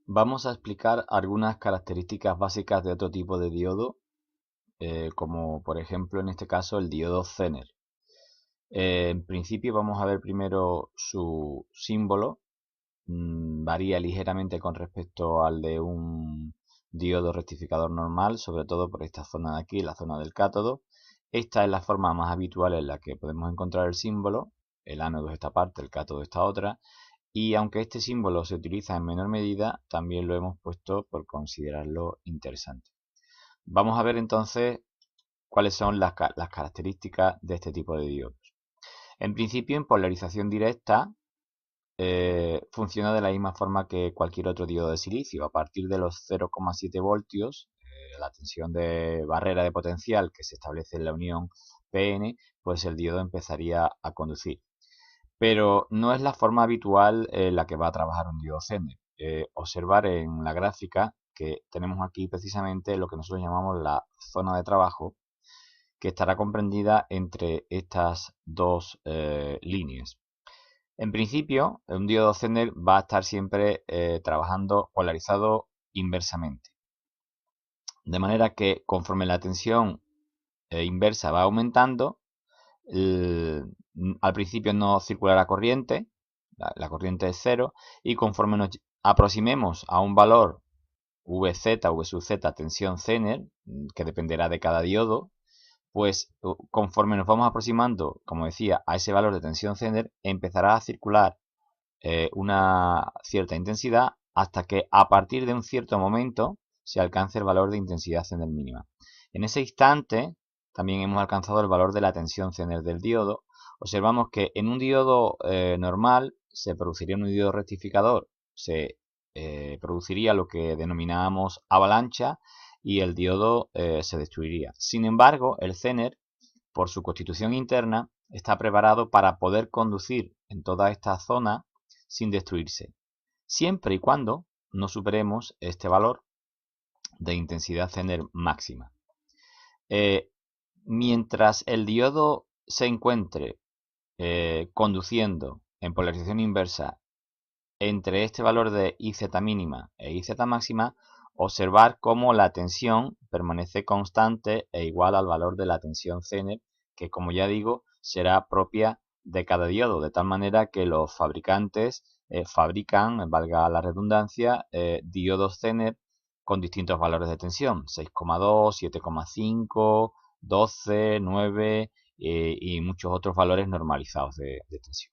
Vamos a explicar algunas características básicas de otro tipo de diodo, como por ejemplo en este caso el diodo Zener. En principio vamos a ver primero su símbolo. Varía ligeramente con respecto al de un diodo rectificador normal, sobre todo por esta zona de aquí, la zona del cátodo. Esta es la forma más habitual en la que podemos encontrar el símbolo. El ánodo es esta parte, el cátodo esta otra. Y aunque este símbolo se utiliza en menor medida, también lo hemos puesto por considerarlo interesante. Vamos a ver entonces cuáles son las características de este tipo de diodos. En principio, en polarización directa, funciona de la misma forma que cualquier otro diodo de silicio. A partir de los 0,7 voltios, la tensión de barrera de potencial que se establece en la unión PN, pues el diodo empezaría a conducir. Pero no es la forma habitual en la que va a trabajar un diodo Zener. Observar en la gráfica que tenemos aquí precisamente lo que nosotros llamamos la zona de trabajo, que estará comprendida entre estas dos líneas. En principio, un diodo Zener va a estar siempre trabajando polarizado inversamente. De manera que conforme la tensión inversa va aumentando, al principio no circulará corriente, la corriente es cero, y conforme nos aproximemos a un valor Vz, V sub z, tensión Zener, que dependerá de cada diodo, pues conforme nos vamos aproximando, como decía, a ese valor de tensión Zener, empezará a circular una cierta intensidad hasta que a partir de un cierto momento se alcance el valor de intensidad Zener mínima. En ese instante también hemos alcanzado el valor de la tensión Zener del diodo. Observamos que en un diodo normal se produciría un diodo rectificador, se produciría lo que denominamos avalancha y el diodo se destruiría. Sin embargo, el Zener, por su constitución interna, está preparado para poder conducir en toda esta zona sin destruirse, siempre y cuando no superemos este valor de intensidad Zener máxima. Mientras el diodo se encuentre conduciendo en polarización inversa entre este valor de IZ mínima e IZ máxima, observar cómo la tensión permanece constante e igual al valor de la tensión Zener, que como ya digo, será propia de cada diodo, de tal manera que los fabricantes fabrican, valga la redundancia, diodos Zener con distintos valores de tensión, 6,2, 7,5, 12, 9 y muchos otros valores normalizados de tensión.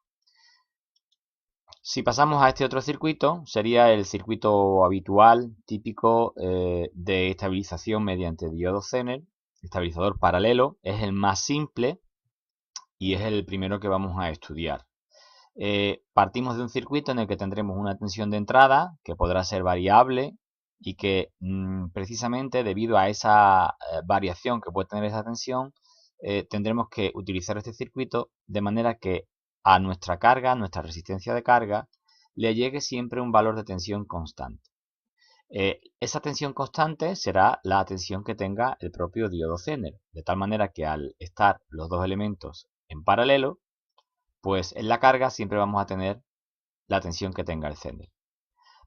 Si pasamos a este otro circuito, sería el circuito habitual, típico de estabilización mediante diodo Zener, estabilizador paralelo. Es el más simple y es el primero que vamos a estudiar. Partimos de un circuito en el que tendremos una tensión de entrada que podrá ser variable y que precisamente debido a esa variación que puede tener esa tensión, tendremos que utilizar este circuito de manera que a nuestra carga, nuestra resistencia de carga, le llegue siempre un valor de tensión constante. Esa tensión constante será la tensión que tenga el propio diodo Zener, de tal manera que al estar los dos elementos en paralelo, pues en la carga siempre vamos a tener la tensión que tenga el Zener.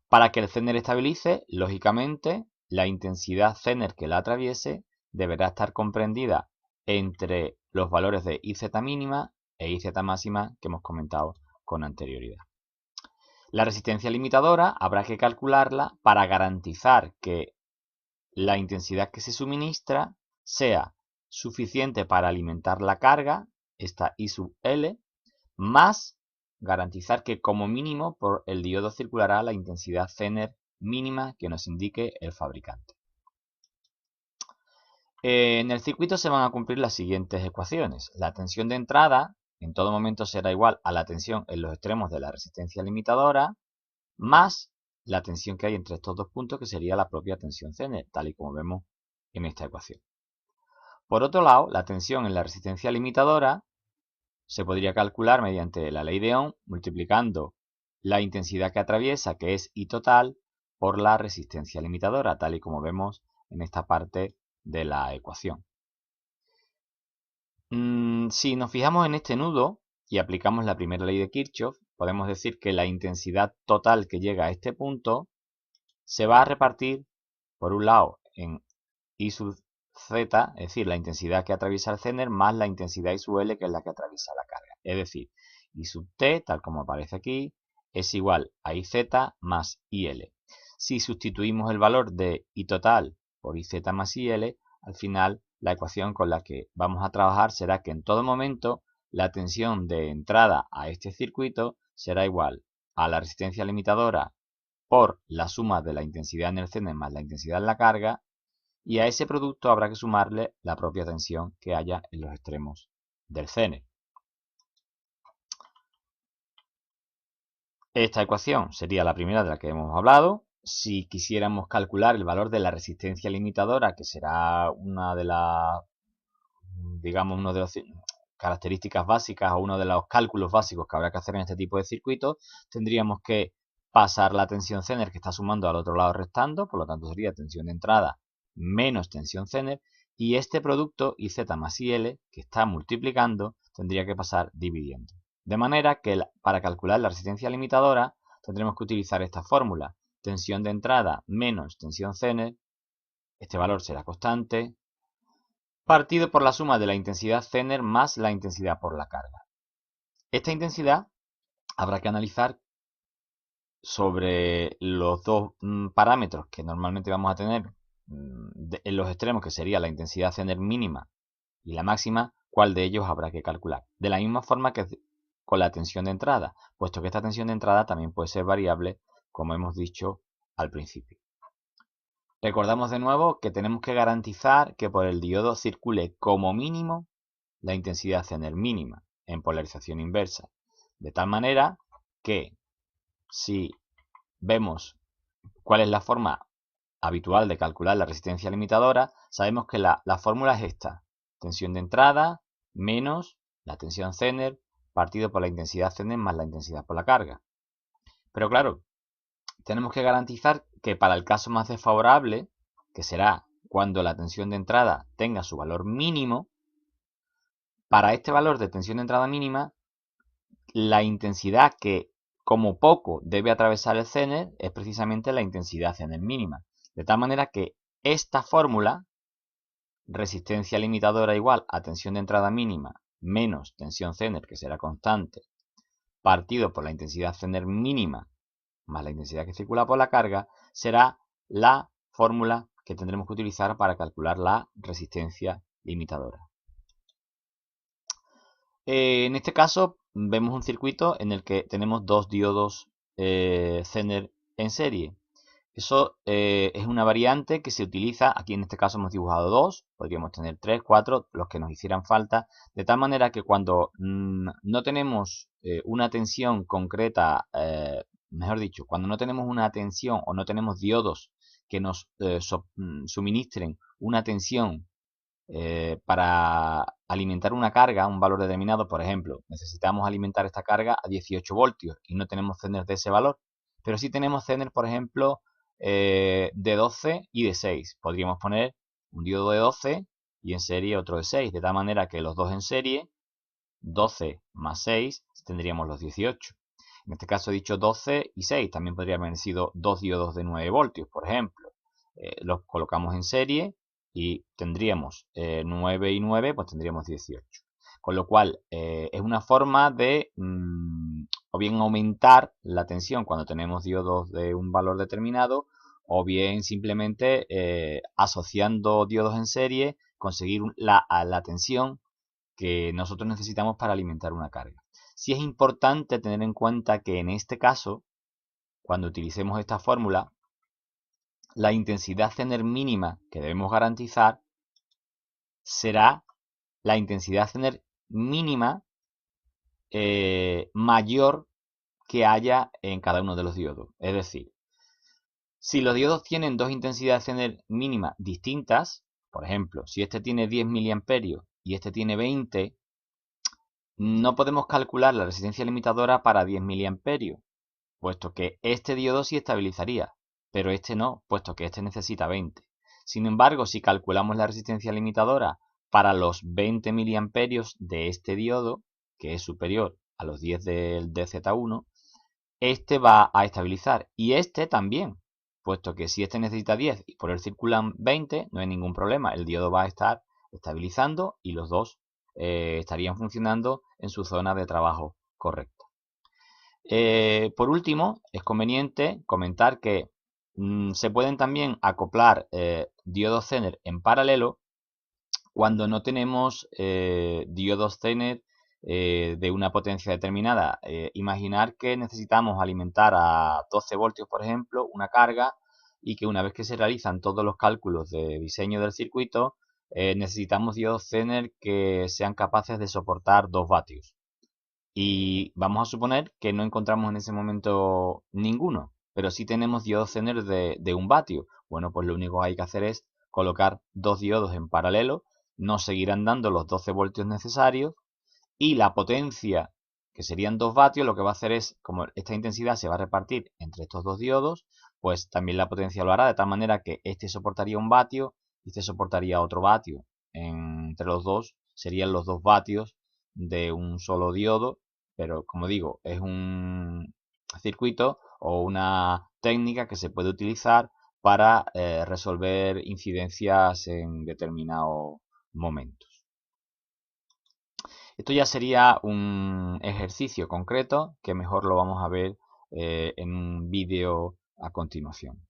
Para que el Zener estabilice, lógicamente, la intensidad Zener que la atraviese deberá estar comprendida entre los valores de IZ mínima e IZ máxima que hemos comentado con anterioridad. La resistencia limitadora habrá que calcularla para garantizar que la intensidad que se suministra sea suficiente para alimentar la carga, esta I sub L, más garantizar que como mínimo por el diodo circulará la intensidad Zener mínima que nos indique el fabricante. En el circuito se van a cumplir las siguientes ecuaciones. La tensión de entrada en todo momento será igual a la tensión en los extremos de la resistencia limitadora más la tensión que hay entre estos dos puntos, que sería la propia tensión Zener, tal y como vemos en esta ecuación. Por otro lado, la tensión en la resistencia limitadora se podría calcular mediante la ley de Ohm, multiplicando la intensidad que atraviesa, que es I total, por la resistencia limitadora, tal y como vemos en esta parte de la ecuación. Si nos fijamos en este nudo y aplicamos la primera ley de Kirchhoff, podemos decir que la intensidad total que llega a este punto se va a repartir, por un lado, en I sub Z, es decir, la intensidad que atraviesa el Zener, más la intensidad I sub L, que es la que atraviesa la carga. Es decir, I sub T, tal como aparece aquí, es igual a IZ más IL. Si sustituimos el valor de I total por IZ más IL, al final la ecuación con la que vamos a trabajar será que en todo momento la tensión de entrada a este circuito será igual a la resistencia limitadora por la suma de la intensidad en el Zener más la intensidad en la carga, y a ese producto habrá que sumarle la propia tensión que haya en los extremos del Zener. Esta ecuación sería la primera de la que hemos hablado. Si quisiéramos calcular el valor de la resistencia limitadora, que será una de las, digamos, una de las características básicas o uno de los cálculos básicos que habrá que hacer en este tipo de circuitos, tendríamos que pasar la tensión Zener que está sumando al otro lado restando, por lo tanto sería tensión de entrada menos tensión Zener, y este producto IZ más IL, que está multiplicando, tendría que pasar dividiendo. De manera que para calcular la resistencia limitadora tendremos que utilizar esta fórmula. Tensión de entrada menos tensión Zener, este valor será constante, partido por la suma de la intensidad Zener más la intensidad por la carga. Esta intensidad habrá que analizar sobre los dos parámetros que normalmente vamos a tener en los extremos, que sería la intensidad Zener mínima y la máxima, cuál de ellos habrá que calcular. De la misma forma que con la tensión de entrada, puesto que esta tensión de entrada también puede ser variable, como hemos dicho al principio. Recordamos de nuevo que tenemos que garantizar que por el diodo circule como mínimo la intensidad Zener mínima en polarización inversa, de tal manera que si vemos cuál es la forma habitual de calcular la resistencia limitadora, sabemos que la fórmula es esta: tensión de entrada menos la tensión Zener partido por la intensidad Zener más la intensidad por la carga. Pero claro, tenemos que garantizar que para el caso más desfavorable, que será cuando la tensión de entrada tenga su valor mínimo, para este valor de tensión de entrada mínima, la intensidad que como poco debe atravesar el Zener es precisamente la intensidad Zener mínima. De tal manera que esta fórmula, resistencia limitadora igual a tensión de entrada mínima menos tensión Zener, que será constante, partido por la intensidad Zener mínima más la intensidad que circula por la carga, será la fórmula que tendremos que utilizar para calcular la resistencia limitadora. En este caso vemos un circuito en el que tenemos dos diodos Zener en serie. Eso es una variante que se utiliza, aquí en este caso hemos dibujado dos, podríamos tener 3, 4, los que nos hicieran falta, de tal manera que cuando no tenemos una tensión concreta, mejor dicho, cuando no tenemos una tensión o no tenemos diodos que nos suministren una tensión para alimentar una carga, un valor determinado, por ejemplo, necesitamos alimentar esta carga a 18 voltios y no tenemos Zener de ese valor, pero sí tenemos Zener, por ejemplo, de 12 y de 6. Podríamos poner un diodo de 12 y en serie otro de 6, de tal manera que los dos en serie, 12 más 6, tendríamos los 18. En este caso he dicho 12 y 6, también podrían haber sido dos diodos de 9 voltios, por ejemplo. Los colocamos en serie y tendríamos 9 y 9, pues tendríamos 18. Con lo cual es una forma de o bien aumentar la tensión cuando tenemos diodos de un valor determinado, o bien simplemente asociando diodos en serie conseguir la tensión que nosotros necesitamos para alimentar una carga. Sí es importante tener en cuenta que en este caso, cuando utilicemos esta fórmula, la intensidad Zener mínima que debemos garantizar será la intensidad Zener mínima mayor que haya en cada uno de los diodos. Es decir, si los diodos tienen dos intensidades Zener mínimas distintas, por ejemplo, si este tiene 10 mA y este tiene 20, no podemos calcular la resistencia limitadora para 10 mA, puesto que este diodo sí estabilizaría, pero este no, puesto que este necesita 20. Sin embargo, si calculamos la resistencia limitadora para los 20 mA de este diodo, que es superior a los 10 del DZ1, este va a estabilizar y este también. puesto que si este necesita 10 y por él circulan 20, no hay ningún problema. El diodo va a estar estabilizando y los dos estarían funcionando en su zona de trabajo correcta. Por último, es conveniente comentar que se pueden también acoplar diodos Zener en paralelo cuando no tenemos diodos Zener de una potencia determinada. Imaginar que necesitamos alimentar a 12 voltios, por ejemplo, una carga, y que una vez que se realizan todos los cálculos de diseño del circuito, necesitamos diodos Zener que sean capaces de soportar 2 vatios. Y vamos a suponer que no encontramos en ese momento ninguno, pero sí tenemos diodos Zener de 1 vatio. Bueno, pues lo único que hay que hacer es colocar dos diodos en paralelo, nos seguirán dando los 12 voltios necesarios y la potencia, que serían 2 vatios, lo que va a hacer es, como esta intensidad se va a repartir entre estos dos diodos, pues también la potencia lo hará de tal manera que este soportaría 1 vatio y este soportaría otro vatio. Entre los dos serían los 2 vatios de un solo diodo, pero como digo, es un circuito o una técnica que se puede utilizar para resolver incidencias en determinados momentos. Esto ya sería un ejercicio concreto que mejor lo vamos a ver en un vídeo a continuación.